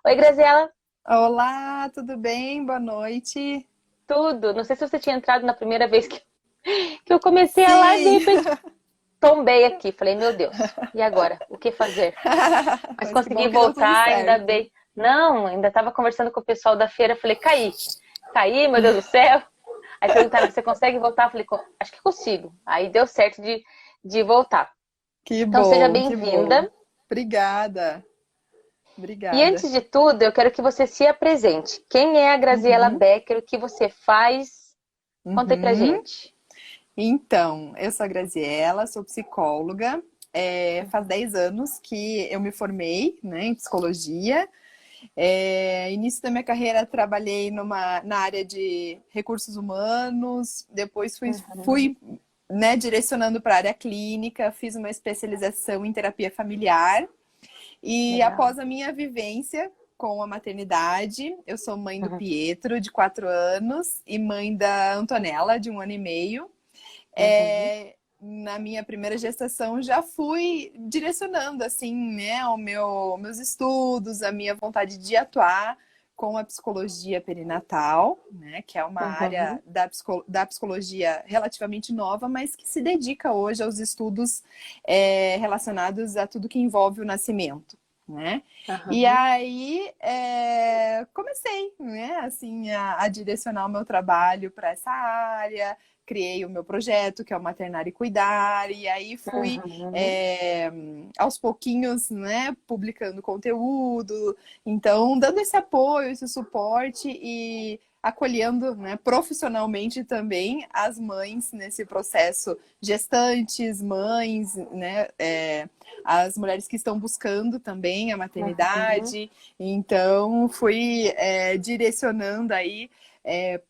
Oi, Graziela, Olá, tudo bem? Boa noite. tudo? Não sei se você tinha entrado na primeira vez que eu comecei a live, de Sim, repente tombei aqui. Falei, meu Deus, e agora? O que fazer? Mas mas que bom consegui que deu tudo voltar, ainda certo. bem. Não, ainda estava conversando com o pessoal da feira, falei, caí, meu Deus do céu. Aí perguntaram, você consegue voltar? Eu falei, acho que consigo. Aí deu certo de voltar. Que Então seja bom, que bom. bem-vinda. Obrigada, E obrigada. antes de tudo, eu quero que você se apresente. Quem é a Graziela Uhum, Becker? O que você faz? Conta aí pra uhum. gente. Então, eu sou a Graziela, sou psicóloga. Faz 10 anos que eu me formei, né, em psicologia. Início da minha carreira trabalhei na área de recursos humanos, depois Uhum. fui, né, direcionando para a área clínica, fiz uma especialização em terapia familiar e Legal. após a minha vivência com a maternidade, eu sou mãe do Uhum. Pietro, de 4 anos, e mãe da Antonella, de 1 ano e meio. Uhum. Na minha primeira gestação já fui direcionando assim, né, meus estudos, a minha vontade de atuar com a psicologia perinatal, né, que é uma área Uhum. da psicologia relativamente nova, mas que se dedica hoje aos estudos relacionados a tudo que envolve o nascimento. Né? E Uhum. aí comecei, né, assim, a direcionar o meu trabalho para essa área, criei o meu projeto, que é o Maternar e Cuidar, e aí fui Uhum. é, aos pouquinhos, né, publicando conteúdo, então dando esse apoio, esse suporte e acolhendo, né, profissionalmente também as mães nesse processo, gestantes, mães, né, as mulheres que estão buscando também a Uhum. maternidade, então fui direcionando aí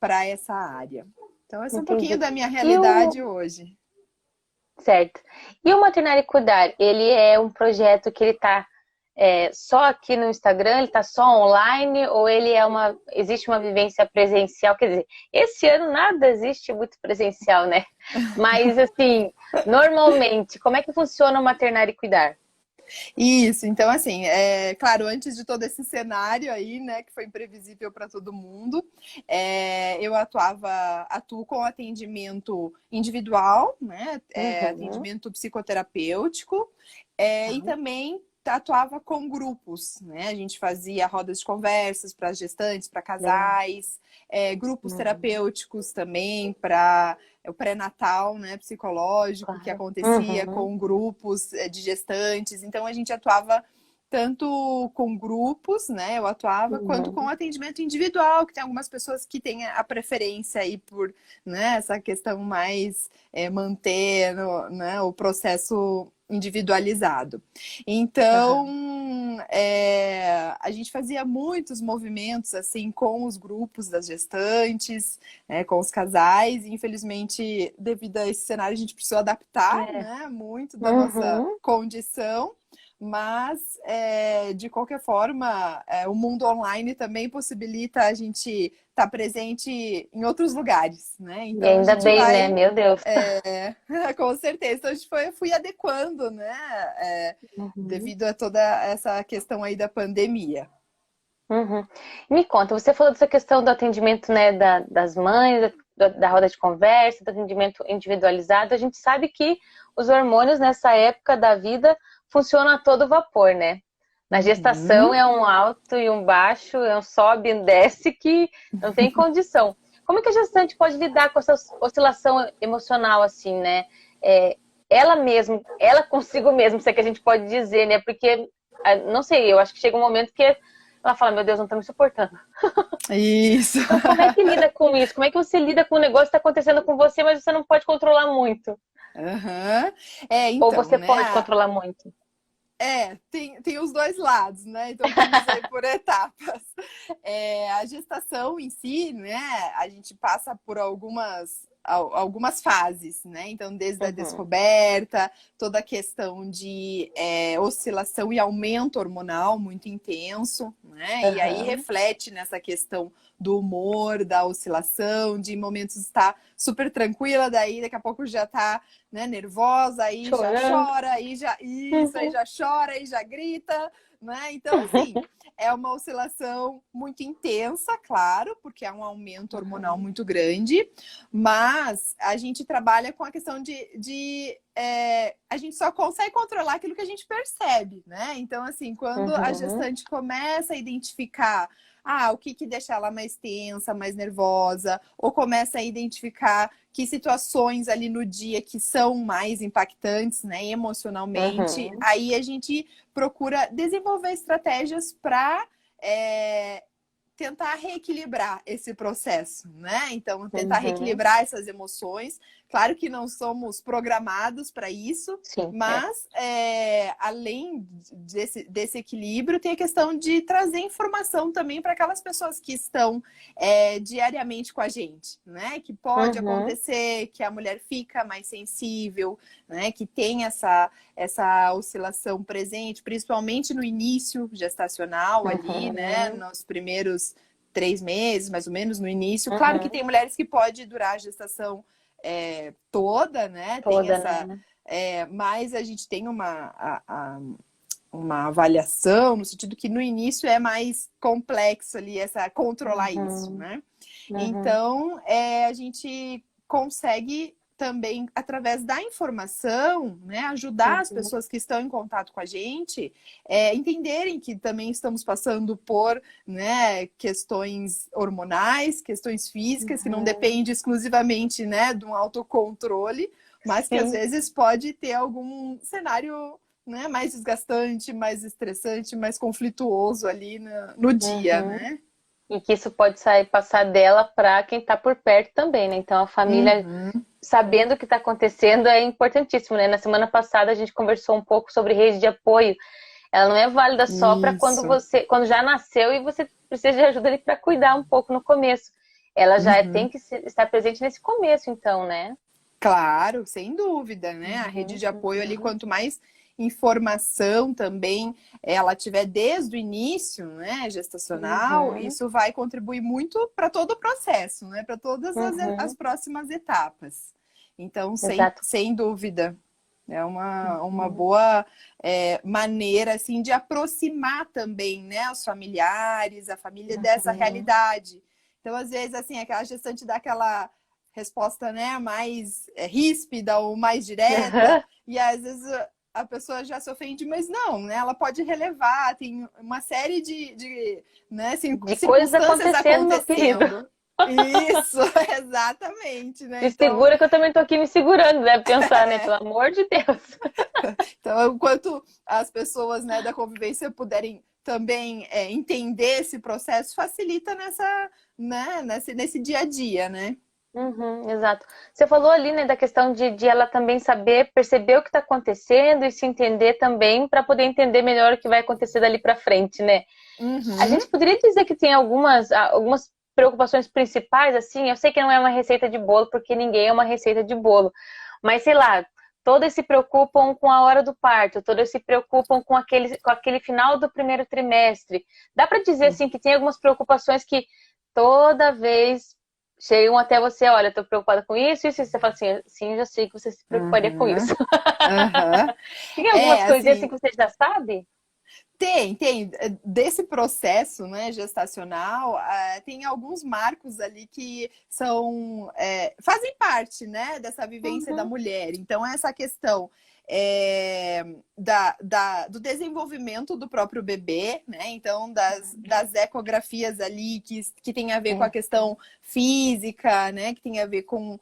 para essa área. Então, esse é um pouquinho Entendi. da minha E o realidade hoje. certo. E o Maternar e Cuidar, ele é um projeto que ele tá só aqui no Instagram, ele tá só online ou ele existe uma vivência presencial? Quer dizer, esse ano nada existe muito presencial, né? Mas assim, normalmente, como é que funciona o Maternar e Cuidar? Isso, então assim, claro, antes de todo esse cenário aí, né, que foi imprevisível para todo mundo, eu atuo com atendimento individual, né, Uhum. atendimento psicoterapêutico, e também atuava com grupos, né? A gente fazia rodas de conversas para gestantes, para Legal. casais, grupos Uhum. terapêuticos também para o pré-natal, né, psicológico, que Claro. acontecia Uhum. com grupos de gestantes. Então, a gente atuava tanto com grupos, né, eu atuava, quanto com Uhum. atendimento individual, que tem algumas pessoas que têm a preferência aí por, né, essa questão mais manter né, o processo individualizado. Aham. Então, a gente fazia muitos movimentos assim com os grupos das gestantes, com os casais, e infelizmente, devido a esse cenário, a gente precisou adaptar, É. né, muito da nossa Uhum. condição, mas de qualquer forma, o mundo online também possibilita a gente estar presente em outros lugares, né? E Então a ainda gente bem, né? vai, Meu Deus. com certeza, então a gente fui adequando, né? Uhum. Devido a toda essa questão aí da pandemia. Uhum. Me conta, você falou dessa questão do atendimento, né, das mães, da roda de conversa, do atendimento individualizado. A gente sabe que os hormônios nessa época da vida funcionam a todo vapor, né? Na gestação Uhum. é um alto e um baixo, é um sobe e um desce que não tem condição. Como é que a gestante pode lidar com essa oscilação emocional assim, né? É, ela mesma, ela consigo mesmo, se é que a gente pode dizer, né? Porque, não sei, eu acho que chega um momento que ela fala, meu Deus, não tô me suportando. Isso. Então, como é que lida com isso? Como é que você lida com o negócio que está acontecendo com você, mas você não pode controlar muito? Aham. Ou Então, você pode né? controlar muito? Tem os dois lados, né? Então vamos aí por etapas. A gestação em si, né? A gente passa por algumas fases, né? Então, desde a Uhum, descoberta, toda a questão de oscilação e aumento hormonal muito intenso, né? E aí aham, reflete nessa questão do humor, da oscilação, de momentos estar super tranquila, daí daqui a pouco já tá, né, nervosa, aí Chorando. já chora, aí já isso, aí já chora, aí já grita, né? Então, assim, é uma oscilação muito intensa, claro, porque é um aumento hormonal muito grande, mas a gente trabalha com a questão a gente só consegue controlar aquilo que a gente percebe, né? Então, assim, quando a gestante começa a identificar o que deixa ela mais tensa, mais nervosa, ou começa a identificar que situações ali no dia que são mais impactantes, né, emocionalmente, aí a gente procura desenvolver estratégias para tentar reequilibrar esse processo, né? Então, tentar reequilibrar essas emoções. Claro que não somos programados para isso, Sim, mas além desse equilíbrio, tem a questão de trazer informação também para aquelas pessoas que estão diariamente com a gente, né? Que pode acontecer que a mulher fica mais sensível, né? Que tem essa oscilação presente, principalmente no início gestacional ali, né? Nos primeiros 3 meses, mais ou menos, no início. Claro que tem mulheres que pode durar a gestação toda, né? Tem essa... né? Mas a gente tem uma avaliação, no sentido que no início é mais complexo ali, controlar isso, né? Então, a gente consegue também, através da informação, né, ajudar as pessoas que estão em contato com a gente entenderem que também estamos passando por, né, questões hormonais, questões físicas, que não depende exclusivamente, né, de um autocontrole, mas que às vezes pode ter algum cenário, né, mais desgastante, mais estressante, mais conflituoso ali no dia, né? E que isso pode passar dela para quem está por perto também, né? Então a família, sabendo o que está acontecendo, é importantíssimo, né? Na semana passada a gente conversou um pouco sobre rede de apoio. Ela não é válida só para quando já nasceu e você precisa de ajuda ali para cuidar um pouco no começo. Ela já tem que estar presente nesse começo, então, né? Claro, sem dúvida, né? A rede de apoio ali, quanto mais informação também ela tiver desde o início, né, gestacional, isso vai contribuir muito para todo o processo, né? Para todas as próximas etapas. Então, sem dúvida, é uma boa maneira assim, de aproximar também, né, os familiares, a família dessa realidade. Então, às vezes, assim, aquela gestante dá aquela resposta, né, mais ríspida ou mais direta, e às vezes a pessoa já se ofende, mas não, né? Ela pode relevar, tem uma série né, de coisas circunstâncias acontecendo. Isso, exatamente, né? Se segura que eu também tô aqui me segurando, deve pensar, né? Pelo amor de Deus. Então, enquanto as pessoas, né, da convivência puderem também entender esse processo, facilita nesse dia a dia, né? Exato. Você falou ali, né, da questão de ela também saber, perceber o que está acontecendo e se entender também para poder entender melhor o que vai acontecer dali para frente, né? A gente poderia dizer que tem algumas preocupações principais, assim, eu sei que não é uma receita de bolo, porque ninguém é uma receita de bolo, mas sei lá, todas se preocupam com a hora do parto, todas se preocupam com aquele final do primeiro trimestre. Dá para dizer, assim, que tem algumas preocupações que toda vez chegam até você, olha, tô preocupada com isso, e você fala assim, sim, eu já sei que você se preocuparia com isso. Tem algumas coisinhas assim que você já sabe? Tem. Desse processo, né, gestacional, tem alguns marcos ali que fazem parte, né, dessa vivência da mulher. Então, essa questão do desenvolvimento do próprio bebê, né? Então, das ecografias ali que tem a ver com a questão física, né? Que tem a ver com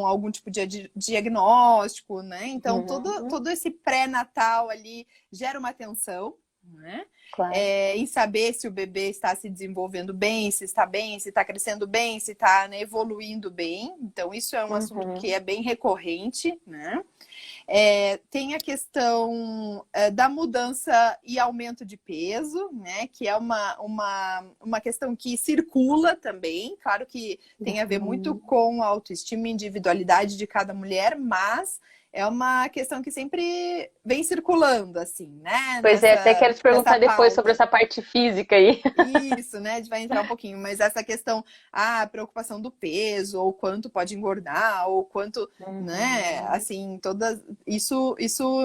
algum tipo de diagnóstico, né? Então, todo esse pré-natal ali gera uma atenção, né? Claro. Em saber se o bebê está se desenvolvendo bem, se está crescendo bem, se está, né, evoluindo bem. Então, isso é um assunto que é bem recorrente, né? Tem a questão da mudança e aumento de peso, né? Que é uma questão que circula também. Claro que tem a ver muito com a autoestima e individualidade de cada mulher, mas é uma questão que sempre vem circulando, assim, né? Pois é, até quero te perguntar depois sobre essa parte física aí. Isso, né? A gente vai entrar um pouquinho, mas essa questão, a preocupação do peso, ou quanto pode engordar, ou quanto, né? Assim, todas isso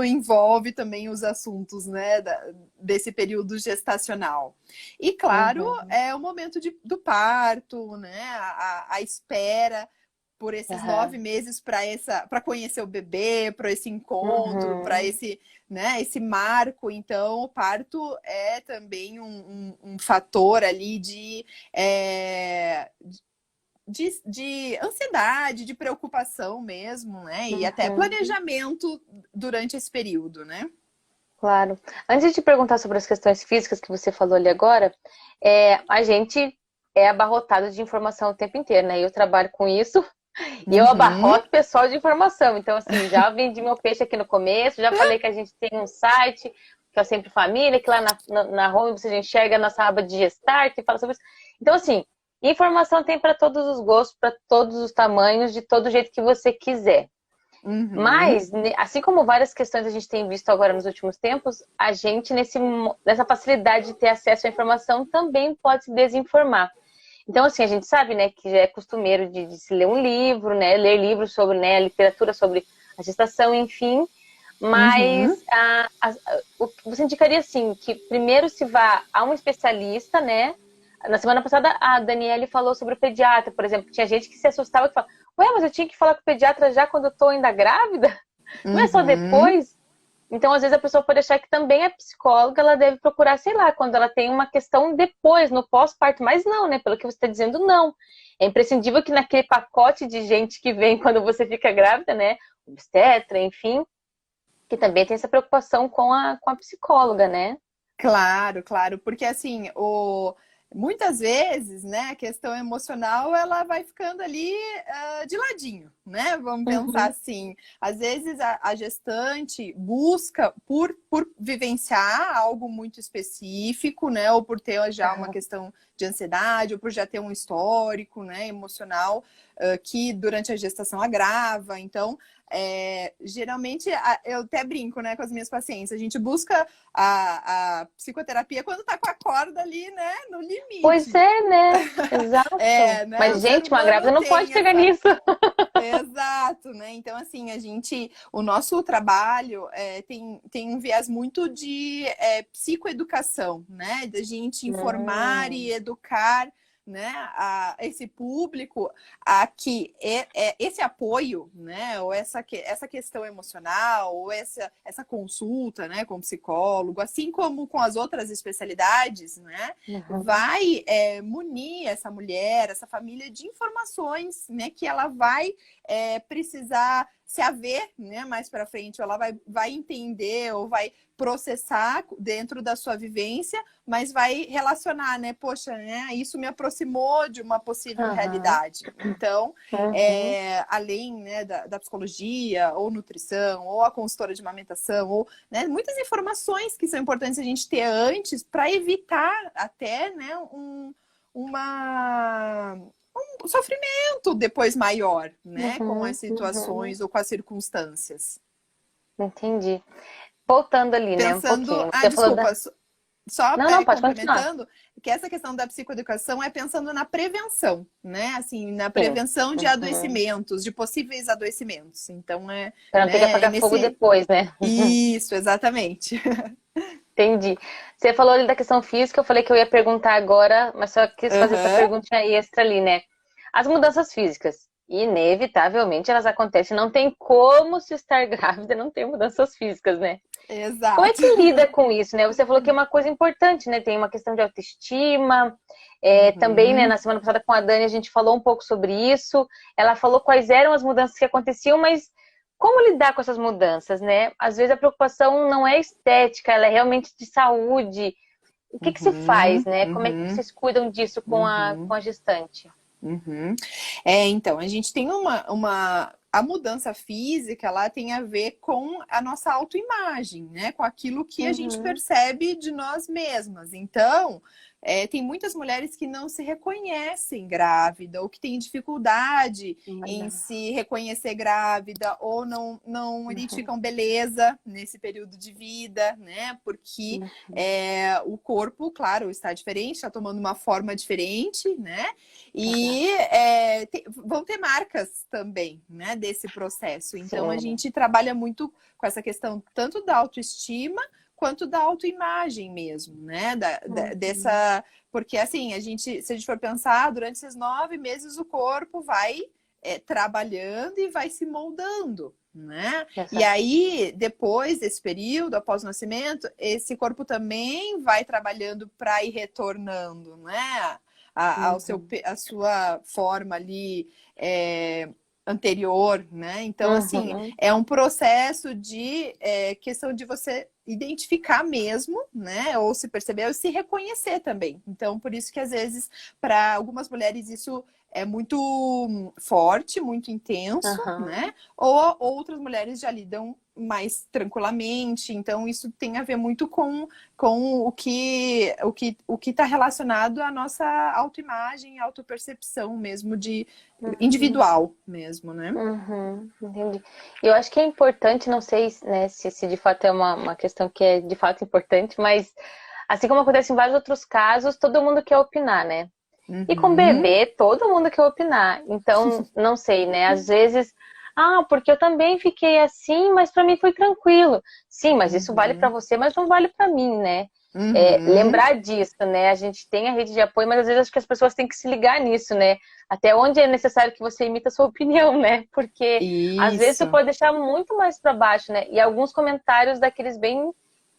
envolve também os assuntos, né? Desse período gestacional. E claro, é o momento do parto, né? A espera por esses 9 meses para conhecer o bebê, para esse encontro, para esse, né, esse marco. Então, o parto é também um fator ali de ansiedade, de preocupação mesmo, né? E até planejamento durante esse período, né? Claro. Antes de te perguntar sobre as questões físicas que você falou ali agora, a gente é abarrotado de informação o tempo inteiro, né? Eu trabalho com isso. E eu abarroto o pessoal de informação. Então, assim, já vendi meu peixe aqui no começo, já falei que a gente tem um site, que é o Sempre Família, que lá na home você enxerga a nossa aba de Gestart e fala sobre isso. Então, assim, informação tem para todos os gostos, para todos os tamanhos, de todo jeito que você quiser. Mas, assim como várias questões a gente tem visto agora nos últimos tempos, a gente, nessa facilidade de ter acesso à informação, também pode se desinformar. Então, assim, a gente sabe, né, que já é costumeiro de se ler um livro, né, ler livros sobre, né, a literatura sobre a gestação, enfim. Mas você indicaria, assim, que primeiro se vá a um especialista, né? Na semana passada, a Daniele falou sobre o pediatra, por exemplo. Tinha gente que se assustava e falava, ué, mas eu tinha que falar com o pediatra já quando eu tô ainda grávida? Não é só depois? Então, às vezes, a pessoa pode achar que também a psicóloga, ela deve procurar, sei lá, quando ela tem uma questão depois, no pós-parto. Mas não, né? Pelo que você está dizendo, não. É imprescindível que naquele pacote de gente que vem quando você fica grávida, né? Obstetra, enfim, que também tem essa preocupação com a psicóloga, né? Claro, claro. Porque, assim, muitas vezes, né, a questão emocional, ela vai ficando ali de ladinho, né? Vamos pensar assim. Às vezes a gestante busca por vivenciar algo muito específico, né? Ou por ter já uma questão de ansiedade, ou por já ter um histórico, né, emocional, que durante a gestação agrava. Então, geralmente, eu até brinco, né, com as minhas pacientes, a gente busca a psicoterapia quando tá com a corda ali, né, no limite. Pois é, né? Exato. Né? Mas, gente, uma grávida não pode pegar nisso. Exato, né? Então, assim, o nosso trabalho tem um viés muito de psicoeducação, né? Da gente informar e educar, né, esse público a que esse apoio, né, ou essa questão emocional, ou essa consulta, né, com psicólogo, assim como com as outras especialidades, né, vai munir essa mulher, essa família de informações, né, que ela vai precisar se haver, né, mais para frente, ela vai entender ou vai processar dentro da sua vivência, mas vai relacionar, né? Poxa, né? Isso me aproximou de uma possível realidade. Então, além, né, da psicologia, ou nutrição, ou a consultora de amamentação, ou, né, muitas informações que são importantes a gente ter antes para evitar até, né, um sofrimento depois maior, né? Com as situações ou com as circunstâncias. Entendi. Voltando ali, né, um pouquinho. Desculpa, só não, pode complementando, que essa questão da psicoeducação é pensando na prevenção, né? Assim, na prevenção de adoecimentos, de possíveis adoecimentos. Então, para não ter que apagar fogo depois, né? Isso, exatamente. Entendi. Você falou ali da questão física, eu falei que eu ia perguntar agora, mas só quis fazer essa perguntinha extra ali, né? As mudanças físicas, inevitavelmente elas acontecem. Não tem como se estar grávida e não ter mudanças físicas, né? Exato. Como é que lida com isso, né? Você falou que é uma coisa importante, né? Tem uma questão de autoestima. Também, né, na semana passada com a Dani, a gente falou um pouco sobre isso. Ela falou quais eram as mudanças que aconteciam, mas como lidar com essas mudanças, né? Às vezes a preocupação não é estética, ela é realmente de saúde. O que se faz, né? Como é que vocês cuidam disso com a gestante? Então, a gente tem a mudança física, ela tem a ver com a nossa autoimagem, né? Com aquilo que a gente percebe de nós mesmas. Então, tem muitas mulheres que não se reconhecem grávida, ou que têm dificuldade em Imagina. se reconhecer grávida, ou não identificam beleza nesse período de vida, né? Porque Uhum. o corpo, claro, está diferente, está tomando uma forma diferente, né? Exato. E vão ter marcas também, né, desse processo. Então, a Sim. gente trabalha muito com essa questão tanto da autoestima quanto da autoimagem mesmo, né? Uhum. Dessa. Porque, assim, se a gente for pensar, durante esses 9 meses o corpo vai trabalhando e vai se moldando, né? E Exato. aí, depois desse período, após o nascimento, esse corpo também vai trabalhando para ir retornando, né? Uhum. A sua forma ali anterior, né? Então, assim, Uhum. é um processo de questão de você identificar mesmo, né? Ou se perceber, ou se reconhecer também. Então, por isso que às vezes, para algumas mulheres, isso é muito forte, muito intenso, Uhum. né? Ou outras mulheres já lidam mais tranquilamente. Então, isso tem a ver muito com o que está relacionado à nossa autoimagem, autopercepção mesmo, de Uhum. individual mesmo, né? Uhum. Entendi. Eu acho que é importante, não sei, né, se de fato é uma questão que é de fato importante, mas assim como acontece em vários outros casos, todo mundo quer opinar, né? E com Uhum, bebê, todo mundo quer opinar. Então, não sei, né? Às vezes, porque eu também fiquei assim, mas pra mim foi tranquilo. Sim, mas isso vale pra uhum, você, mas não vale pra mim, né? uhum. Lembrar disso, né? A gente tem a rede de apoio, mas às vezes acho que as pessoas têm que se ligar nisso, né? Até onde é necessário que você imita a sua opinião, né? Porque às vezes isso Isso. pode deixar muito mais pra baixo, né? E alguns comentários daqueles bem,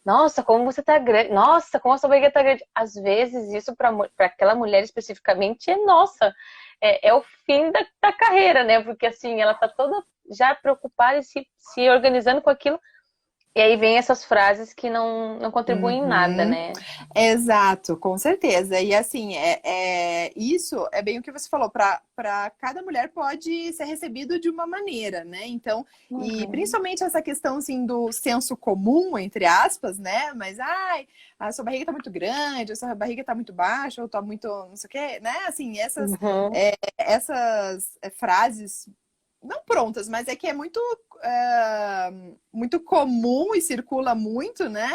nossa, como você tá grande. Nossa, como a sua barriga tá grande. Às vezes, isso para aquela mulher especificamente é nossa. É o fim da carreira, né? Porque assim, ela tá toda já preocupada e se organizando com aquilo. E aí vem essas frases que não contribuem em nada, Uhum. né? Exato, com certeza. E assim, isso é bem o que você falou, para cada mulher pode ser recebido de uma maneira, né? Então, e Uhum, principalmente essa questão assim do senso comum, entre aspas, né? Mas ai, a sua barriga tá muito grande, a sua barriga tá muito baixa, ou tá muito não sei o quê, né? Assim, uhum, essas frases não prontas, mas é que é muito comum e circula muito, né,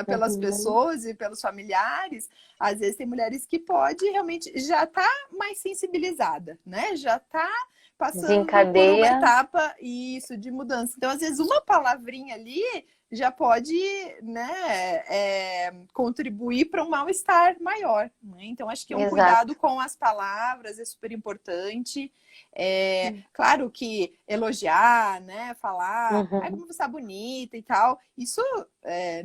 pelas uhum. pessoas e pelos familiares. Às vezes tem mulheres que pode realmente já tá mais sensibilizada, né? Já tá passando por uma Desencadeia. etapa isso de mudança. Então, às vezes uma palavrinha ali já pode, né, contribuir para um mal-estar maior, né? Então, acho que é um cuidado Exato. com as palavras é super importante. Claro que elogiar, né? Falar, ai, Uhum, como você está bonita e tal, isso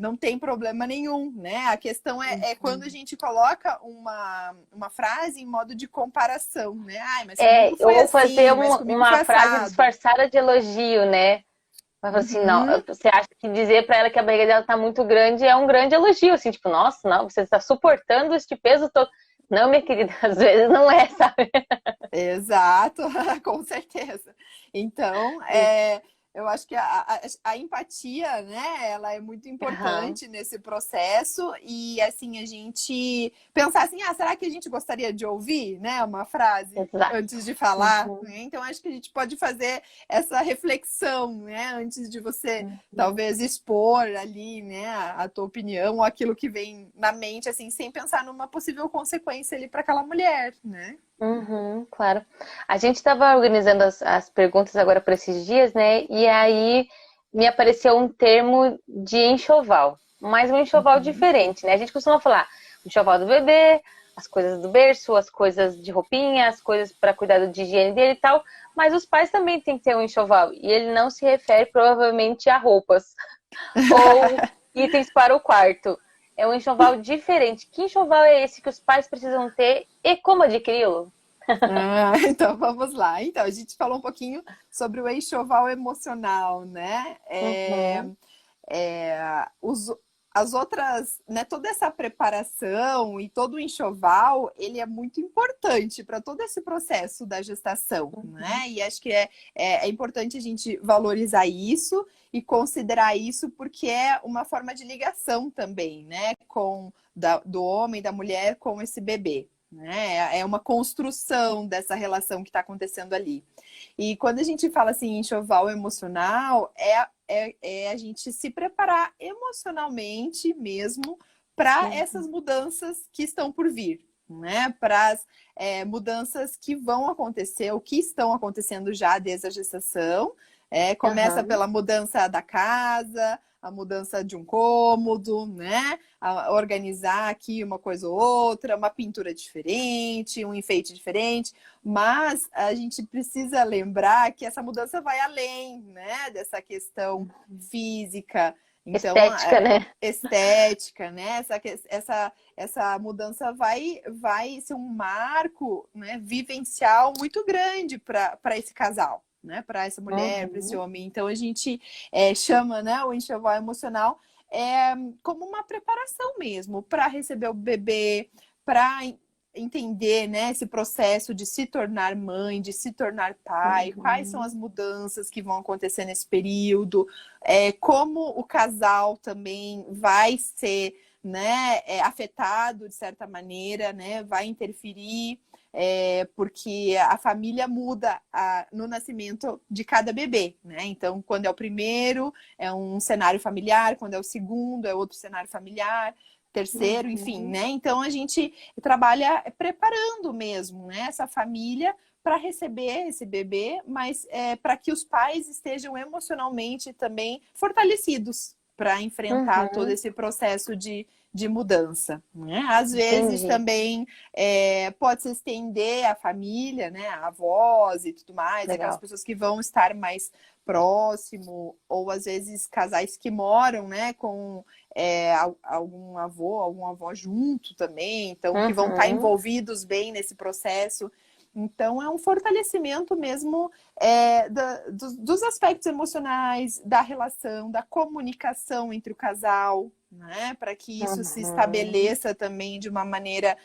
não tem problema nenhum, né? A questão é quando a uhum. gente coloca uma frase em modo de comparação, né? Ai, mas comigo foi Ou fazer assim, mas comigo foi uma frase assado. disfarçada de elogio, né? Mas assim, não, Uhum, você acha que dizer pra ela que a barriga dela tá muito grande é um grande elogio, assim, tipo, nossa, não, você está suportando este peso todo. Não, minha querida, às vezes não é, sabe? exato, com certeza. Então, eu acho que a empatia, né, ela é muito Aham, importante nesse processo e, assim, a gente pensar assim, será que a gente gostaria de ouvir, né, uma frase exato. antes de falar, Uhum, né? Então, acho que a gente pode fazer essa reflexão, né, antes de você, uhum, talvez, expor ali, né, a tua opinião ou aquilo que vem na mente, assim, sem pensar numa possível consequência ali para aquela mulher, né? uhum, claro. A gente estava organizando as perguntas agora para esses dias, né? E aí me apareceu um termo de enxoval, mas um enxoval Uhum. diferente, né? A gente costuma falar enxoval do bebê, as coisas do berço, as coisas de roupinha, as coisas para cuidar de higiene dele e tal, mas os pais também têm que ter um enxoval, e ele não se refere provavelmente a roupas ou itens para o quarto. É um enxoval diferente. Que enxoval é esse que os pais precisam ter e como adquiri-lo? Então vamos lá. Então, a gente falou um pouquinho sobre o enxoval emocional, né? Uhum, É, os, as outras, né, toda essa preparação e todo o enxoval, ele é muito importante para todo esse processo da gestação, né? E acho que é importante a gente valorizar isso e considerar isso, porque é uma forma de ligação também, né? Do homem e da mulher com esse bebê. Né? É uma construção dessa relação que está acontecendo ali. E quando a gente fala assim, enxoval emocional, é a gente se preparar emocionalmente mesmo para essas mudanças que estão por vir, né? Para as mudanças que vão acontecer, ou que estão acontecendo já desde a gestação. Começa pela mudança da casa, a mudança de um cômodo, né? A organizar aqui uma coisa ou outra, uma pintura diferente, um enfeite diferente. Mas a gente precisa lembrar que essa mudança vai além, né? Dessa questão física. Então, estética, né? Estética, né? Essa mudança vai ser um marco, né, vivencial muito grande para esse casal. Né, para essa mulher, para esse homem. Então a gente chama, né, o enxoval emocional como uma preparação mesmo para receber o bebê, para entender, né, esse processo de se tornar mãe, de se tornar pai, quais são as mudanças que vão acontecer nesse período, como o casal também vai ser, né, afetado de certa maneira, né, vai interferir. Porque a família muda no nascimento de cada bebê, né? Então, quando é o primeiro, é um cenário familiar, quando é o segundo, é outro cenário familiar, terceiro, enfim, né? Então, a gente trabalha preparando mesmo, né, essa família para receber esse bebê, mas para que os pais estejam emocionalmente também fortalecidos para enfrentar todo esse processo de mudança, né? Às vezes também pode se estender a família, né? A avós e tudo mais, aquelas pessoas que vão estar mais próximo, ou às vezes casais que moram, né, com algum avô, alguma avó junto também, então que vão estar envolvidos bem nesse processo. Então, é um fortalecimento mesmo dos aspectos emocionais, da relação, da comunicação entre o casal, né? Para que isso se estabeleça também de uma maneira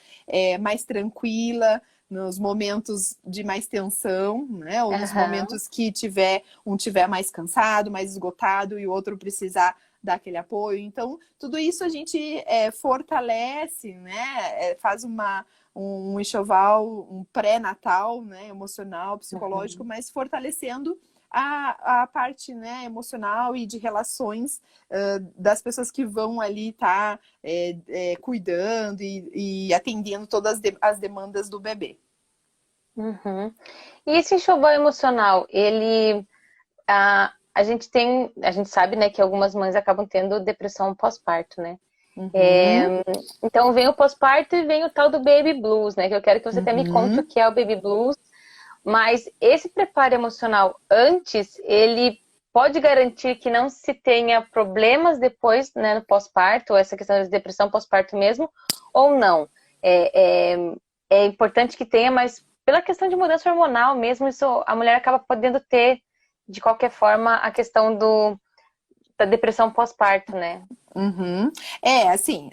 mais tranquila, nos momentos de mais tensão, né? Ou nos momentos que um tiver mais cansado, mais esgotado e o outro precisar dar aquele apoio. Então, tudo isso a gente fortalece, né? Faz um enxoval, um pré-natal, né, emocional, psicológico, mas fortalecendo a parte, né, emocional e de relações das pessoas que vão ali estar cuidando e atendendo todas as demandas do bebê. E esse enxoval emocional, ele... a gente sabe, né, que algumas mães acabam tendo depressão pós-parto, né? Então vem o pós-parto e vem o tal do baby blues, né? Que eu quero que você até me conte o que é o baby blues. Mas esse preparo emocional antes, ele pode garantir que não se tenha problemas depois, né, no pós-parto, ou essa questão de depressão pós-parto mesmo, ou não? É importante que tenha, mas pela questão de mudança hormonal mesmo, isso a mulher acaba podendo ter, de qualquer forma, a questão da depressão pós-parto, né? Assim,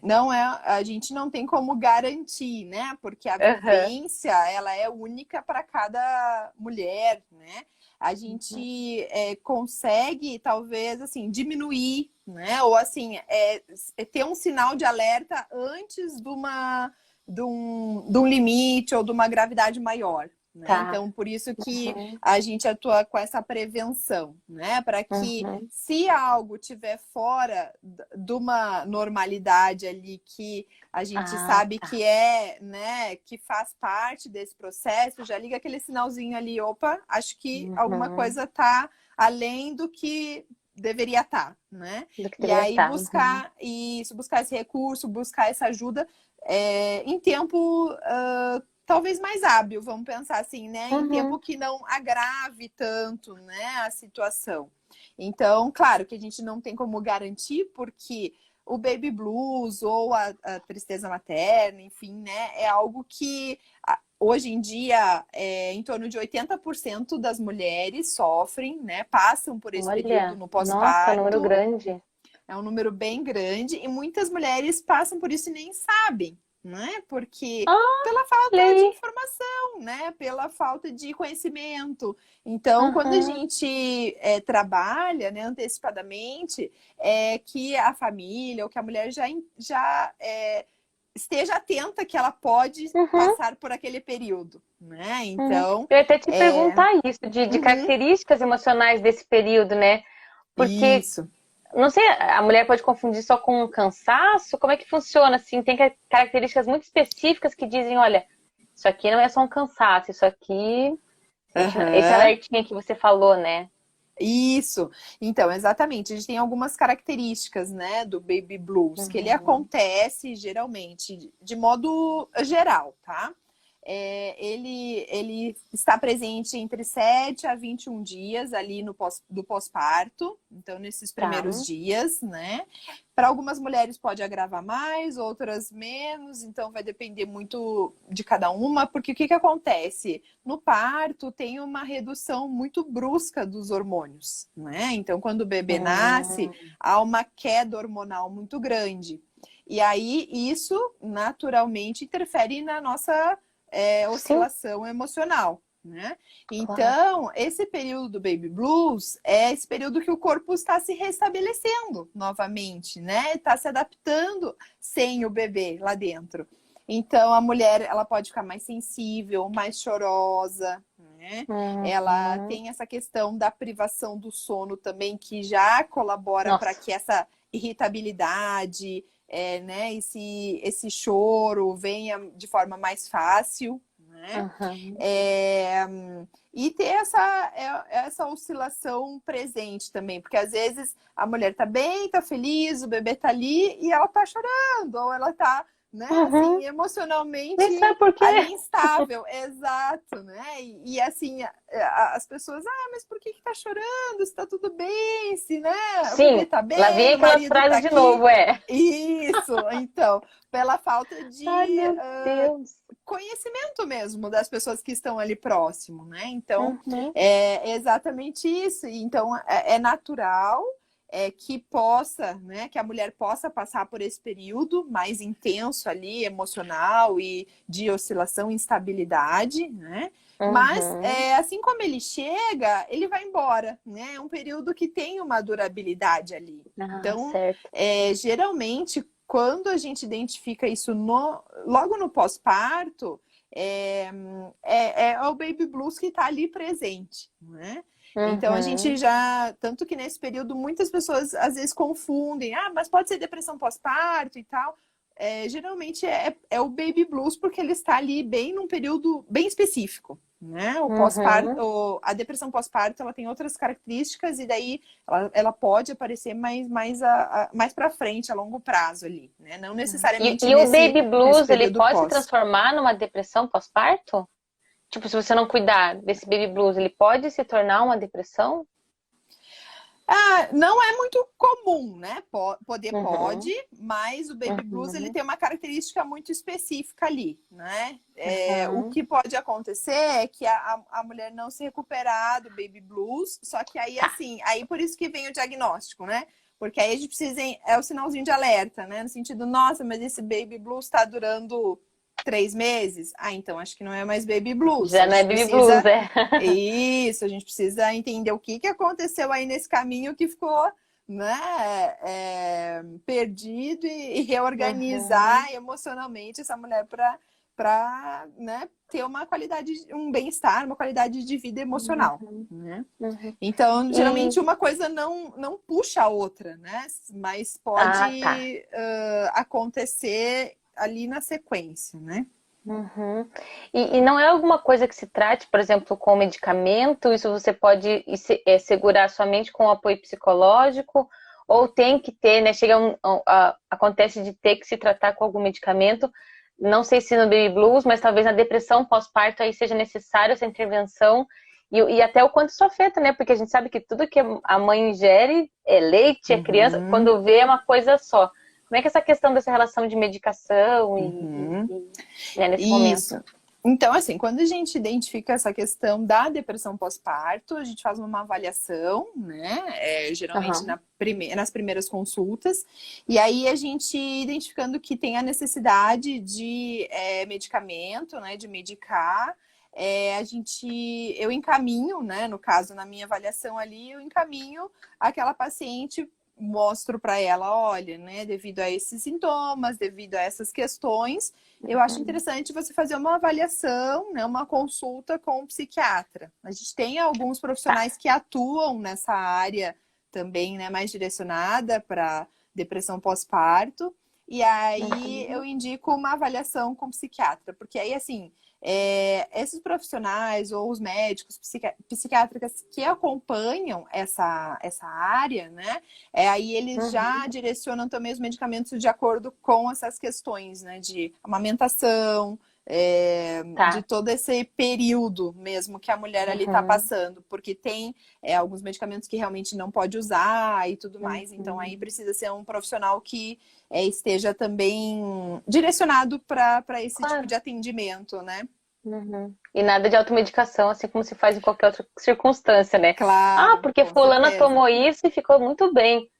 a gente não tem como garantir, né? Porque a vivência, ela é única para cada mulher, né? A gente consegue, talvez, assim, diminuir, né? Ou, assim, ter um sinal de alerta antes de um limite ou de uma gravidade maior. Né? Então, por isso que a gente atua com essa prevenção, né? Para que se algo tiver fora de uma normalidade ali que a gente sabe que né, que faz parte desse processo, já liga aquele sinalzinho ali, opa, acho que alguma coisa tá além do que deveria estar, né? E aí buscar isso, buscar esse recurso, buscar essa ajuda em tempo talvez mais hábil, vamos pensar assim, né? Em tempo que não agrave tanto, né, a situação. Então, claro que a gente não tem como garantir, porque o baby blues ou a tristeza materna, enfim, né, é algo que hoje em dia em torno de 80% das mulheres sofrem, né, passam por esse período no pós-parto. Nossa, número grande. É um número bem grande e muitas mulheres passam por isso e nem sabem, né? Porque pela falta Olha de aí. informação, né? Pela falta de conhecimento. Então, quando a Uhum, gente trabalha, né, antecipadamente, é que a família ou que a mulher já esteja atenta que ela pode uhum. passar por aquele período, né? Uhum. Então, Eu ia até te é... perguntar isso, de Uhum, características emocionais desse período, né? Porque, isso. não sei, a mulher pode confundir só com um cansaço? Como é que funciona, assim? Tem características muito específicas que dizem, olha, isso aqui não é só um cansaço, isso aqui... Esse Aham. alertinho que você falou, né? Isso. Então, exatamente. A gente tem algumas características, né, do baby blues, que ele Uhum. acontece geralmente de modo geral, tá? Ele está presente entre 7 a 21 dias ali no do pós-parto, então nesses Tá. primeiros dias, né? Para algumas mulheres pode agravar mais, outras menos, então vai depender muito de cada uma, porque o que acontece? No parto tem uma redução muito brusca dos hormônios, né? Então, quando o bebê nasce, Hum, há uma queda hormonal muito grande. E aí, isso naturalmente interfere na nossa sim, oscilação emocional, né? claro. Então, esse período do baby blues é esse período que o corpo está se restabelecendo novamente, né? Está se adaptando sem o bebê lá dentro. Então, a mulher ela pode ficar mais sensível, mais chorosa, né? Ela Uhum. tem essa questão da privação do sono também, que já colabora para Nossa. que essa irritabilidade, né, esse choro venha de forma mais fácil, né? Uhum. É, e ter essa oscilação presente também, porque às vezes a mulher tá bem, tá feliz, o bebê tá ali e ela tá chorando, ou ela tá, né, assim, Uhum. Nem emocionalmente sabe por quê. ali instável, exato, né? Assim, as pessoas, mas por que tá chorando? Se tá tudo bem, se, né, o bebê Sim, tá lá vem bem, o aquelas marido tá frases de aqui. novo, é. Isso, então, pela falta Ai, de meu Deus. conhecimento mesmo das pessoas que estão ali próximo, né? Então, Uhum. é exatamente isso. Então, é natural que possa, né, que a mulher possa passar por esse período mais intenso ali, emocional e de oscilação, instabilidade, né? Mas, Uhum. assim como ele chega, ele vai embora, né? É um período que tem uma durabilidade ali. Ah, Então, certo. geralmente, quando a gente identifica isso logo no pós-parto, é o baby blues que está ali presente, né? Então a gente Uhum. já, tanto que nesse período muitas pessoas às vezes confundem, mas pode ser depressão pós-parto e tal. Geralmente é o baby blues porque ele está ali bem num período bem específico, né? O Uhum. pós-parto, a depressão pós-parto, ela tem outras características e daí ela pode aparecer mais para frente, a longo prazo ali, né? Não necessariamente E o baby nesse blues, ele período pode se pós. transformar numa depressão pós-parto? Tipo, se você não cuidar desse baby blues, ele pode se tornar uma depressão? Não é muito comum, né? Poder pode, Uhum. mas o baby blues ele Uhum. tem uma característica muito específica ali, né? O Uhum. que pode acontecer é que a mulher não se recuperar do baby blues, só que aí Tá. assim, aí por isso que vem o diagnóstico, né? Porque aí a gente precisa, é o sinalzinho de alerta, né? No sentido, nossa, mas esse baby blues está durando 3 meses? Então acho que não é mais baby blues. Já A não é gente baby blues, precisa é. isso, a gente precisa entender o que aconteceu aí nesse caminho que ficou, né, perdido e Uhum. reorganizar emocionalmente essa mulher para, né, ter uma qualidade, um bem-estar, uma qualidade de vida emocional, Uhum. né? Uhum. Então, E... geralmente uma coisa não puxa a outra, né? Mas Ah, tá. pode acontecer ali na sequência, né? Uhum. E não é alguma coisa que se trate, por exemplo, com medicamento? Isso você pode segurar somente com apoio psicológico? Ou tem que ter, né? Acontece de ter que se tratar com algum medicamento. Não sei se no baby blues, mas talvez na depressão pós-parto aí seja necessária essa intervenção. E até o quanto isso afeta, né? Porque a gente sabe que tudo que a mãe ingere é leite, é criança, Uhum, quando vê é uma coisa só. Como é que é essa questão dessa relação de medicação uhum. né, nesse Isso. momento? Então, assim, quando a gente identifica essa questão da depressão pós-parto, a gente faz uma avaliação, né? Geralmente Aham. nas primeiras consultas. E aí a gente identificando que tem a necessidade de medicamento, né? De medicar. Eu encaminho, né? No caso, na minha avaliação ali, eu encaminho aquela paciente, mostro para ela, olha, né? Devido a esses sintomas, devido a essas questões, eu acho Uhum. interessante você fazer uma avaliação, né, uma consulta com um psiquiatra. A gente tem alguns Tá. profissionais que atuam nessa área também, né, mais direcionada para depressão pós-parto. E aí eu Uhum. indico uma avaliação com psiquiatra, porque aí, assim, esses profissionais ou os médicos, psiquiátricas que acompanham essa área, né? Aí eles já Uhum. direcionam também os medicamentos de acordo com essas questões, né? De amamentação, de Tá. todo esse período mesmo que a mulher ali está Uhum. passando, porque tem alguns medicamentos que realmente não pode usar e tudo mais. Então aí Uhum. precisa ser um profissional que esteja também direcionado para esse tipo de Claro. atendimento, né? Uhum. E nada de automedicação, assim como se faz em qualquer outra circunstância, né? Ah, Claro, porque com fulana certeza. tomou isso e ficou muito bem.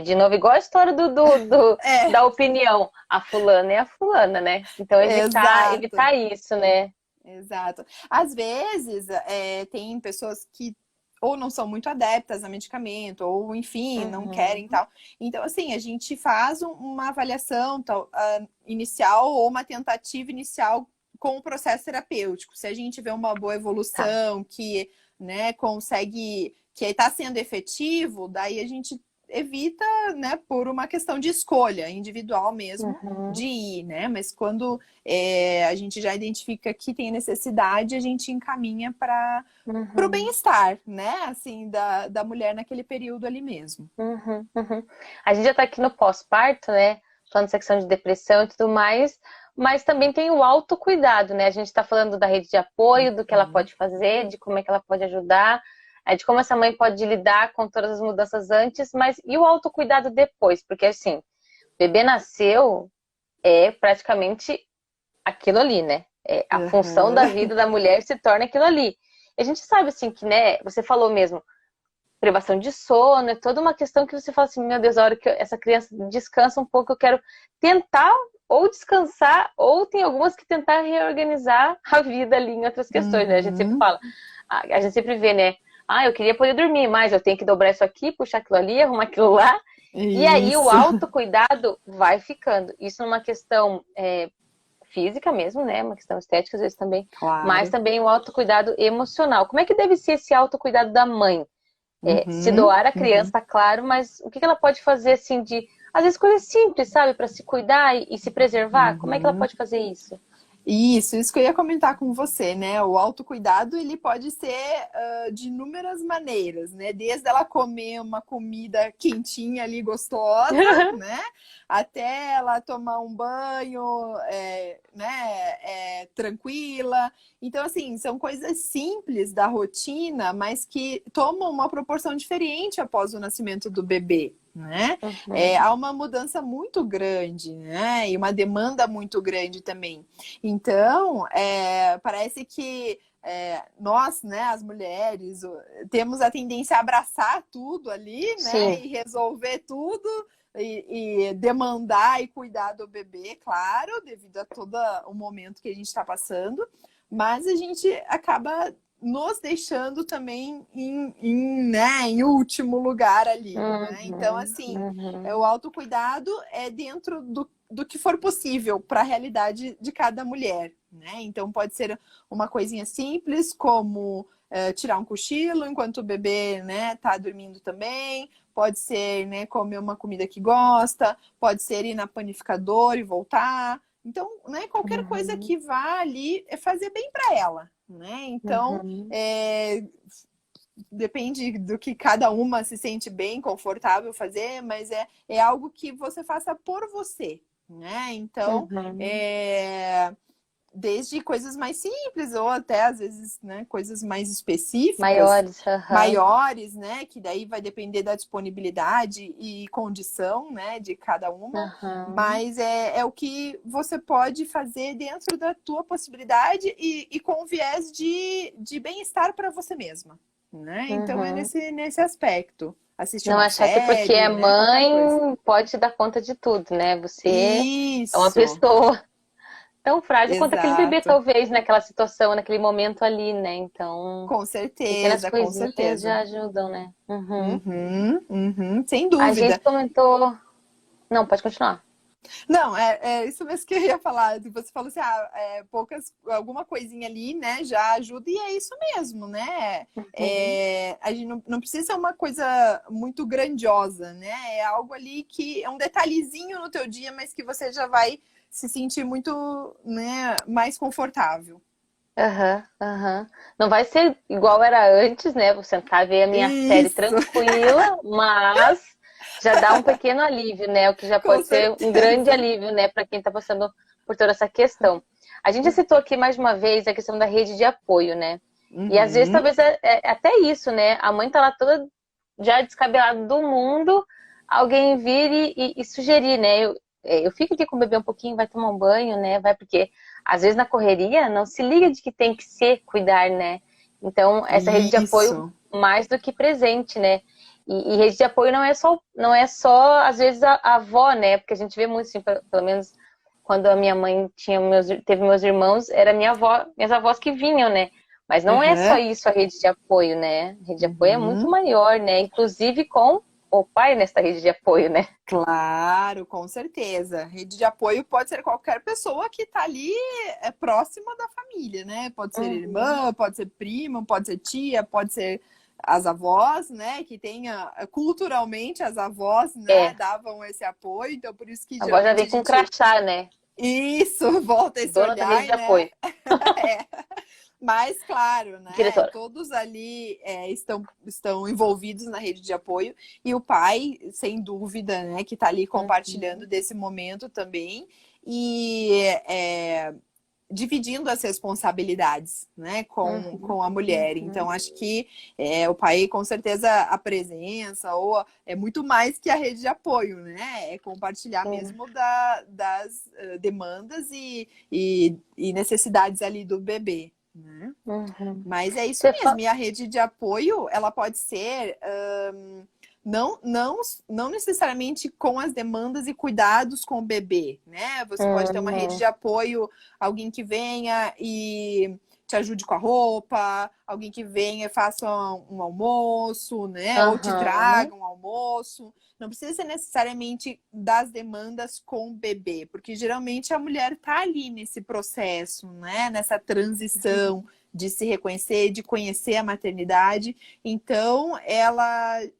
De novo, igual a história É, da opinião. A fulana é a fulana, né? Então, exato. evitar isso, né? Exato. Às vezes, tem pessoas que ou não são muito adeptas a medicamento, ou enfim, não querem e Uhum. tal. Então, assim, a gente faz uma avaliação inicial ou uma tentativa inicial com o processo terapêutico. Se a gente vê uma boa Tá. evolução, que, né, consegue, que está sendo efetivo, daí a gente evita, né, por uma questão de escolha individual mesmo de Uhum. ir, né? Mas quando a gente já identifica que tem necessidade, a gente encaminha para o Uhum. bem-estar, né? Assim, da mulher naquele período ali mesmo. Uhum. Uhum. A gente já tá aqui no pós-parto, né? Falando dessa questão de depressão e tudo mais, mas também tem o autocuidado, né? A gente tá falando da rede de apoio, do que ela Uhum. pode fazer, de como é que ela pode ajudar, de como essa mãe pode lidar com todas as mudanças antes, mas e o autocuidado depois? Porque assim, o bebê nasceu, é praticamente aquilo ali, né? A função da Uhum. vida da mulher se torna aquilo ali. E a gente sabe, assim, que, né, você falou mesmo, privação de sono, é toda uma questão que você fala assim, meu Deus, a hora que essa criança descansa um pouco, eu quero tentar ou descansar, ou tem algumas que tentar reorganizar a vida ali em outras questões, né? A gente sempre Uhum. fala, a gente sempre vê, né? Ah, eu queria poder dormir, mas eu tenho que dobrar isso aqui, puxar aquilo ali, arrumar aquilo lá. E aí o Isso, autocuidado vai ficando. Isso numa questão física mesmo, né? Uma questão estética às vezes também, mas claro. também o autocuidado emocional. Como é que deve ser esse autocuidado da mãe? Se Uhum. doar a Uhum. criança, tá claro, mas o que ela pode fazer assim de, às vezes coisas simples, sabe, para se cuidar e se preservar? Como é que ela Uhum. pode fazer isso? Isso que eu ia comentar com você, né? O autocuidado, ele pode ser de inúmeras maneiras, né? Desde ela comer uma comida quentinha ali, gostosa, né? Até ela tomar um banho, né? Tranquila. Então, assim, são coisas simples da rotina, mas que tomam uma proporção diferente após o nascimento do bebê. Né? Uhum, Há uma mudança muito grande, né? E uma demanda muito grande também. Então, parece que nós, né, as mulheres, temos a tendência a abraçar tudo ali, né, sim. e resolver tudo e demandar e cuidar do bebê, claro, devido a todo o momento que a gente está passando, mas a gente acaba nos deixando também em último lugar ali, né? Então, Uhum, assim, o uhum, autocuidado é dentro do que for possível para a realidade de cada mulher, né? Então pode ser uma coisinha simples, como tirar um cochilo enquanto o bebê, né, tá dormindo também. Pode ser, né, comer uma comida que gosta. Pode ser ir na panificadora e voltar. Então, né, qualquer coisa uhum, que vá ali é fazer bem para ela, né? Então, uhum, depende do que cada uma se sente bem, confortável fazer, mas é algo que você faça por você, né? Então, uhum. desde coisas mais simples ou até às vezes, né, coisas mais específicas, Maiores, aham. maiores, né, que daí vai depender da disponibilidade e condição, né, de cada uma, Aham. mas é o que você pode fazer dentro da tua possibilidade e com viés de bem-estar para você mesma, né? Então é Uhum. nesse aspecto. Assistir Não uma achar que porque é série, né, qualquer coisa. mãe pode dar conta de tudo, né? Você é uma Isso, pessoa tão frágil quanto aquele bebê, exato. talvez, naquela situação, naquele momento ali, né? Então, Com pequenas certeza, com coisinhas certeza. já ajudam, né? Uhum. Uhum, uhum, sem A gente dúvida. comentou. Não, pode continuar. Não, é isso mesmo que eu ia falar. Você falou assim, alguma coisinha ali, né, já ajuda, e é isso mesmo, né? Uhum. A gente não precisa ser uma coisa muito grandiosa, né? É algo ali que é um detalhezinho no teu dia, mas que você já vai se sentir muito, né, mais confortável. Aham, aham. Não vai ser igual era antes, né? Vou sentar e ver a minha série Isso, tranquila, mas já dá um pequeno alívio, né? O que já com pode ser um grande certeza. alívio, né, para quem está passando por toda essa questão. A gente já citou aqui mais uma vez a questão da rede de apoio, né? E às vezes Uhum, talvez é até isso, né? A mãe tá lá toda já descabelada do mundo, alguém vir e sugerir, né? Eu fico aqui com o bebê um pouquinho, vai tomar um banho, né? Vai porque às vezes na correria não se liga de que tem que ser cuidar, né? Então, essa rede de apoio isso. mais do que presente, né? E rede de apoio não é só às vezes a avó, né? Porque a gente vê muito, assim, pelo menos quando a minha mãe teve meus irmãos, era minha avó, minhas avós que vinham, né? Mas não é só Aham. isso a rede de apoio, né? A rede de apoio é muito Uhum. maior, né? Inclusive com o pai nessa rede de apoio, né? Claro, com certeza. Rede de apoio pode ser qualquer pessoa que está ali próxima da família, né? Pode ser Uhum. irmã, pode ser prima, pode ser tia, pode ser as avós, né? Que tenha culturalmente as avós, né? É, Davam esse apoio, então por isso que a avó já geralmente vem a com gente crachá, né? isso volta esse Dona da rede olhar, de né? apoio, É. Mas, claro, né? diretora. Todos ali estão envolvidos na rede de apoio e o pai, sem dúvida, né, que está ali compartilhando Uhum. desse momento também e dividindo as responsabilidades, né, Uhum. com a mulher. Uhum. Então, acho que o pai, com certeza, a presença ou é muito mais que a rede de apoio, né? É compartilhar Sim. mesmo das demandas e necessidades ali do bebê. Né? Uhum. Mas é isso Você mesmo. fa... E a rede de apoio, ela pode ser não, não, não necessariamente com as demandas e cuidados com o bebê, né? Você pode ter uma rede Uhum. de apoio, alguém que venha e te ajude com a roupa, alguém que venha e faça um almoço, né? Ou te Aham. traga um almoço. Não precisa ser necessariamente das demandas com o bebê, porque geralmente a mulher está ali nesse processo, né? Nessa transição de se reconhecer, de conhecer a maternidade. Então,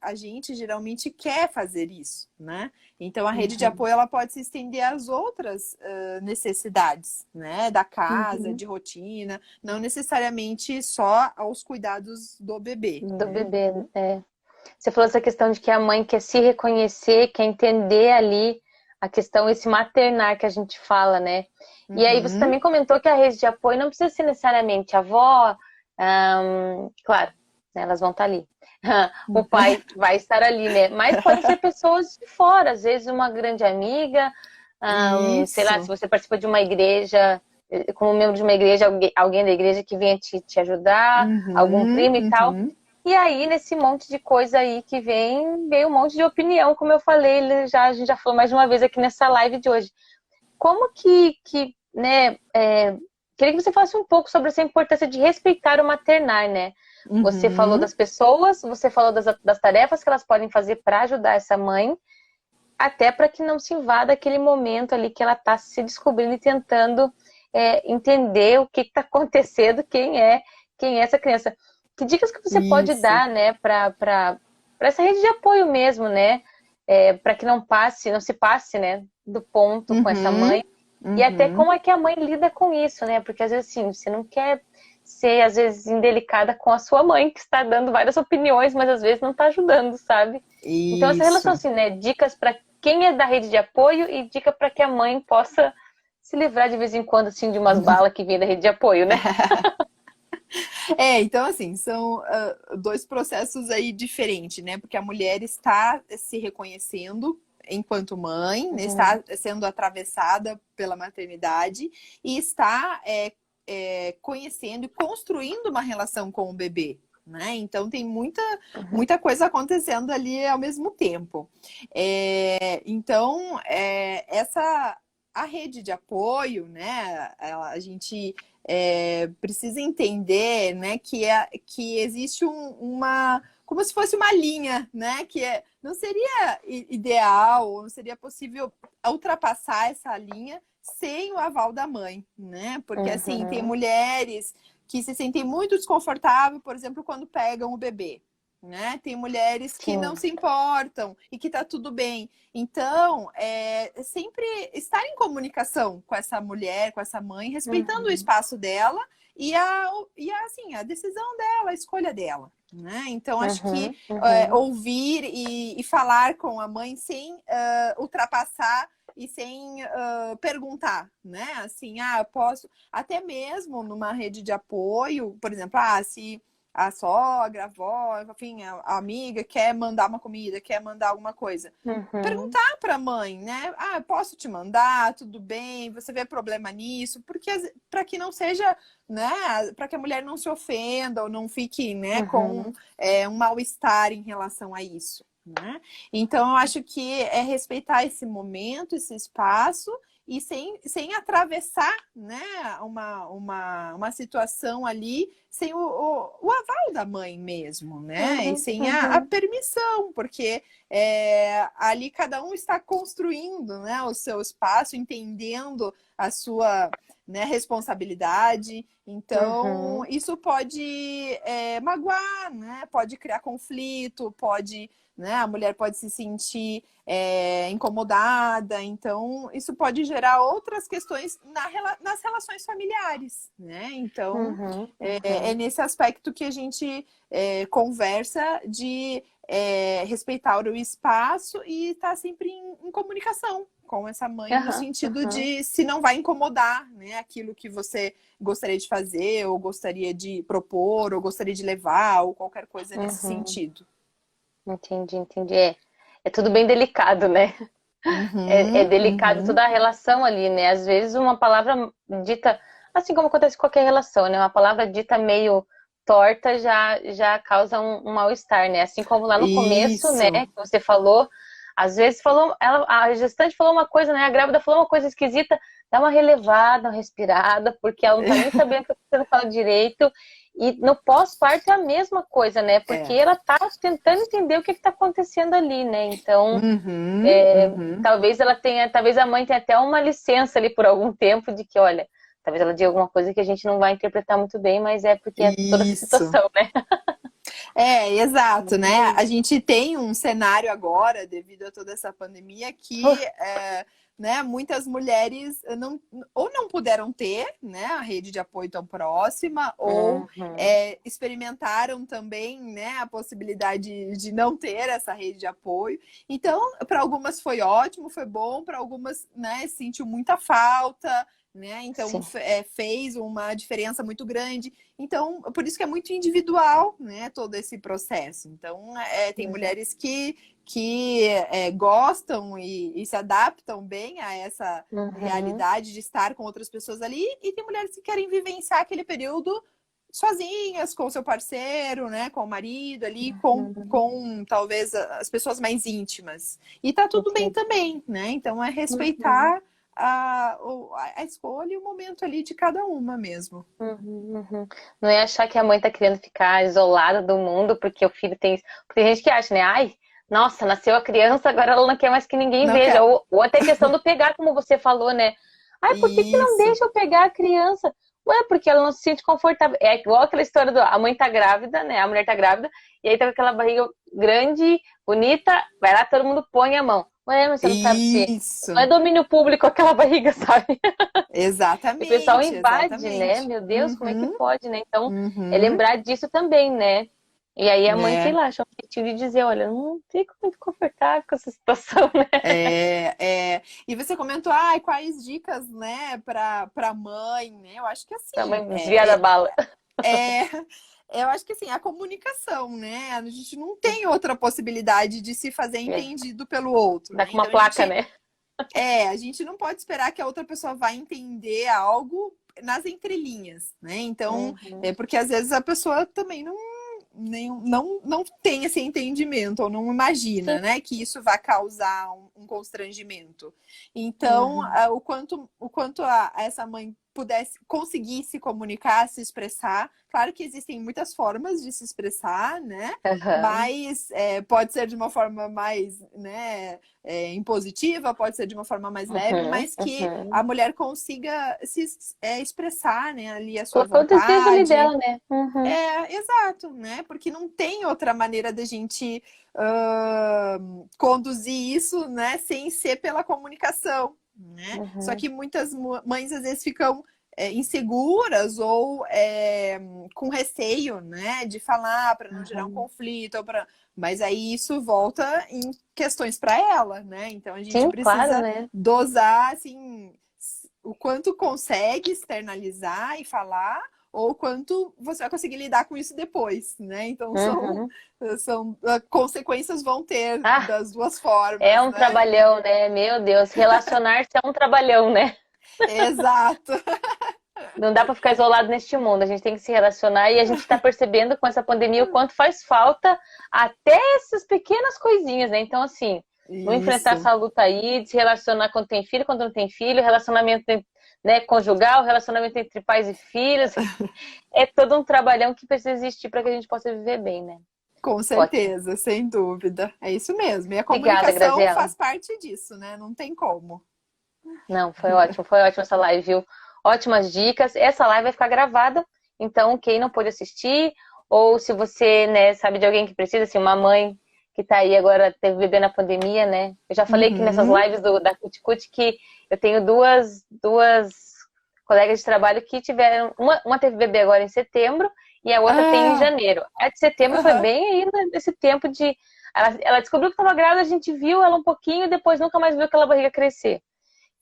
a gente geralmente quer fazer isso, né? Então, a rede de Uhum. apoio ela pode se estender às outras necessidades, né? Da casa, Uhum. de rotina, não necessariamente só aos cuidados do bebê, Do né? bebê, é. Você falou essa questão de que a mãe quer se reconhecer, quer entender ali a questão, esse maternar que a gente fala, né? E aí você Uhum, também comentou que a rede de apoio não precisa ser necessariamente a avó, claro, né, elas vão estar ali. O pai vai estar ali, né? Mas podem ser pessoas de fora, às vezes uma grande amiga, sei lá, se isso. você participa de uma igreja, como membro de uma igreja, alguém da igreja que venha te ajudar, algum Uhum, primo e tal. uhum. E aí, nesse monte de coisa aí que vem um monte de opinião, como eu falei, a gente já falou mais de uma vez aqui nessa live de hoje. Como né, queria que você falasse um pouco sobre essa importância de respeitar o maternar, né? Você falou Uhum. das pessoas, você falou das tarefas que elas podem fazer para ajudar essa mãe, até para que não se invada aquele momento ali que ela está se descobrindo e tentando entender o que está acontecendo, quem é essa criança. Que dicas que você pode Isso. dar, né, para essa rede de apoio mesmo, né, para que não se passe, né, do ponto com essa Uhum, mãe e até uhum. como é que a mãe lida com isso, né? Porque às vezes assim, você não quer ser às vezes indelicada com a sua mãe que está dando várias opiniões, mas às vezes não está ajudando, sabe? Então essa relação Isso. assim, né, dicas para quem é da rede de apoio e dica para que a mãe possa se livrar de vez em quando, assim, de umas balas que vêm da rede de apoio, né? Então, assim, são dois processos aí diferentes, né? Porque a mulher está se reconhecendo enquanto mãe, né? Está sendo atravessada pela maternidade e está conhecendo e construindo uma relação com o bebê, né? Então, tem muita coisa acontecendo ali ao mesmo tempo. Então, a rede de apoio, né? A gente precisa entender, né, que existe como se fosse uma linha, né, não seria ideal, não seria possível ultrapassar essa linha sem o aval da mãe, né, porque assim, tem mulheres que se sentem muito desconfortáveis, por exemplo, quando pegam o bebê, né, tem mulheres que não se importam e que tá tudo bem. Então, sempre estar em comunicação com essa mulher, com essa mãe, respeitando o espaço dela e a decisão dela, a escolha dela, né? Então, acho que ouvir e falar com a mãe sem ultrapassar e sem perguntar, né? Assim, eu posso, até mesmo numa rede de apoio, por exemplo, se a sogra, a avó, enfim, a amiga quer mandar uma comida, quer mandar alguma coisa. Perguntar para a mãe, né? Posso te mandar? Tudo bem? Você vê problema nisso? Porque para que não seja, né? Para que a mulher não se ofenda ou não fique, né? Com um mal-estar em relação a isso, né? Então, eu acho que é respeitar esse momento, esse espaço e sem atravessar, né, uma situação ali sem o aval da mãe mesmo, né? E sem a permissão, porque ali cada um está construindo, né, o seu espaço, entendendo a sua, né, responsabilidade. Então, isso pode magoar, né? Pode criar conflito, né, a mulher pode se sentir incomodada. Então, isso pode gerar outras questões nas relações familiares, né? Então, é nesse aspecto que a gente conversa de respeitar o espaço e estar sempre em comunicação com essa mãe, no sentido de se não vai incomodar, né, aquilo que você gostaria de fazer, ou gostaria de propor, ou gostaria de levar, ou qualquer coisa nesse sentido. Entendi. É tudo bem delicado, né? É delicado toda a relação ali, né? Às vezes uma palavra dita, assim como acontece com qualquer relação, né? Uma palavra dita meio torta já causa um mal-estar, né? Assim como lá no começo, né? Que você falou, às vezes a gestante falou uma coisa, né? A grávida falou uma coisa esquisita, dá uma relevada, uma respirada, porque ela não tá nem sabendo que você não fala direito. E no pós-parto é a mesma coisa, né? Porque ela tá tentando entender o que tá acontecendo ali, né? Então, talvez a mãe tenha até uma licença ali por algum tempo de que, olha, talvez ela diga alguma coisa que a gente não vai interpretar muito bem, mas é porque é toda essa situação, né? Exato, né? A gente tem um cenário agora, devido a toda essa pandemia, que né, muitas mulheres não puderam ter, né, a rede de apoio tão próxima, ou experimentaram também, né, a possibilidade de não ter essa rede de apoio. Então, para algumas foi ótimo, foi bom, para algumas, né, sentiu muita falta, né? Então fez uma diferença muito grande. Então, por isso que é muito individual, né, todo esse processo. Então, tem mulheres que gostam e se adaptam bem a essa realidade de estar com outras pessoas ali, e tem mulheres que querem vivenciar aquele período sozinhas, com o seu parceiro, né, com o marido ali, com talvez as pessoas mais íntimas. E tá tudo bem também, né? Então, é respeitar a escolha e o momento ali de cada uma mesmo. Não é achar que a mãe tá querendo ficar isolada do mundo porque o filho tem... Porque tem gente que acha, né? Ai, nossa, nasceu a criança, agora ela não quer mais que ninguém veja. Ou até questão do pegar, como você falou, né? Ai, por que não deixa eu pegar a criança? Ué, porque ela não se sente confortável. É igual aquela história a mãe tá grávida, né? A mulher tá grávida, e aí tá com aquela barriga grande, bonita, vai lá, todo mundo põe a mão. Ué, mas você não sabe se... Não é domínio público aquela barriga, sabe? Exatamente. O pessoal invade, né? Meu Deus, como é que pode, né? Então, é lembrar disso também, né? E aí a mãe, sei né? lá, achou um jeitinho de dizer, olha, não fico muito confortável com essa situação, né? E você comentou, ah, quais dicas, né, para mãe, né? Eu acho que Pra assim, mãe desviar da bala. é, eu acho que assim, a comunicação, né? A gente não tem outra possibilidade de se fazer É, entendido pelo outro, dá né? com uma Então placa, né? a gente não pode esperar que a outra pessoa vá entender algo nas entrelinhas, né? Então, Uhum, porque às vezes a pessoa também não tem esse entendimento, ou não sim. imagina, né, que isso vai causar um constrangimento. Então, Uhum, o quanto essa mãe pudesse conseguir se comunicar, se expressar. Claro que existem muitas formas de se expressar, né? aham, Mas pode ser de uma forma mais, né, impositiva, pode ser de uma forma mais leve, uhum, mas que a uhum. mulher consiga se expressar, né, ali a sua Colocar o desejo ali vontade. dela, né? Uhum, Exato, né? Porque não tem outra maneira da gente conduzir isso, né, sem ser pela comunicação, né? Só uhum, que muitas mães às vezes ficam inseguras ou com receio, né, de falar para não gerar um uhum. conflito, mas aí isso volta em questões para ela, né? Então a gente Sim, claro, precisa né? dosar assim o quanto consegue externalizar e falar ou quanto você vai conseguir lidar com isso depois, né? Então Uhum. são consequências vão ter Ah, das duas é formas, um né? trabalhão, né? Meu Deus, relacionar-se é um trabalhão, né? Exato. Não dá para ficar isolado neste mundo, a gente tem que se relacionar e a gente está percebendo com essa pandemia o quanto faz falta até essas pequenas coisinhas, né? Então, assim, não enfrentar Isso. essa luta aí, de se relacionar quando tem filho, quando não tem filho, relacionamento, né, conjugal, relacionamento entre pais e filhos, é todo um trabalhão que precisa existir para que a gente possa viver bem, né? Com Ótimo. certeza, sem dúvida. É isso mesmo. E a Obrigada, comunicação Graziela. faz parte disso, né? Não tem como. Não, foi ótimo essa live, viu? Ótimas dicas. Essa live vai ficar gravada, então quem não pôde assistir, ou se você, né, sabe de alguém que precisa, assim, uma mãe que tá aí agora, teve bebê na pandemia, né? Eu já falei que nessas Uhum. lives da Cuticute que eu tenho duas colegas de trabalho que tiveram, uma teve bebê agora em setembro e a outra tem em Ah, janeiro. A de setembro foi aham. bem aí nesse tempo de. Ela descobriu que estava grávida, a gente viu ela um pouquinho e depois nunca mais viu aquela barriga crescer.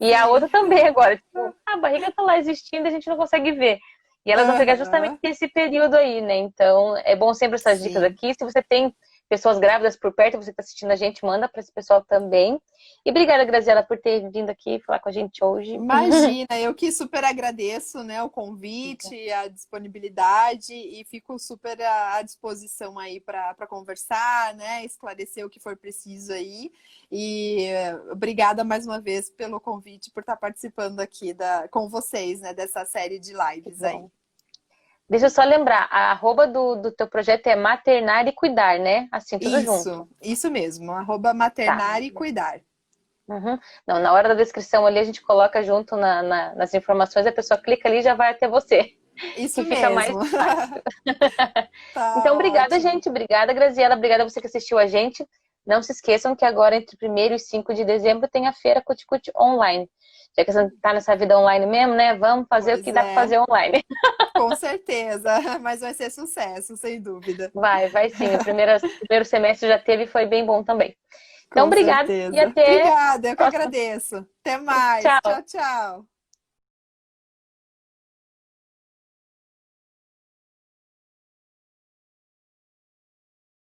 E a Sim. outra também agora, tipo, a barriga tá lá existindo e a gente não consegue ver. E elas vão pegar justamente Aham. esse período aí, né? Então, é bom sempre essas dicas Sim. aqui. Se você tem pessoas grávidas por perto, você está assistindo a gente, manda para esse pessoal também. E obrigada, Graziela, por ter vindo aqui falar com a gente hoje. Imagina, eu que super agradeço, né, o convite, a disponibilidade e fico super à disposição aí para conversar, né, esclarecer o que for preciso aí. E obrigada mais uma vez pelo convite, por estar participando aqui com vocês, né, dessa série de Que lives aí. bom. Deixa eu só lembrar, a arroba do teu projeto é maternar e cuidar, né? Assim, tudo junto. Isso mesmo, Tá. @maternar e cuidar. Uhum. Não, na hora da descrição ali a gente coloca junto nas informações, a pessoa clica ali e já vai até você, que Isso fica mais mesmo. fácil. Então, Tá obrigada, ótimo. gente. Obrigada, Graziela. Obrigada a você que assistiu a gente. Não se esqueçam que agora, entre 1º e 5 de dezembro, tem a Feira Cuticute Online. Já que você está nessa vida online mesmo, né? Vamos fazer o que Pois dá para é, fazer online. com certeza, mas vai ser sucesso, sem dúvida. Vai sim. O primeiro semestre já teve e foi bem bom também. Então, Com obrigada e certeza. até Obrigada, a eu que próxima. agradeço. Até mais. Tchau. Tchau, tchau.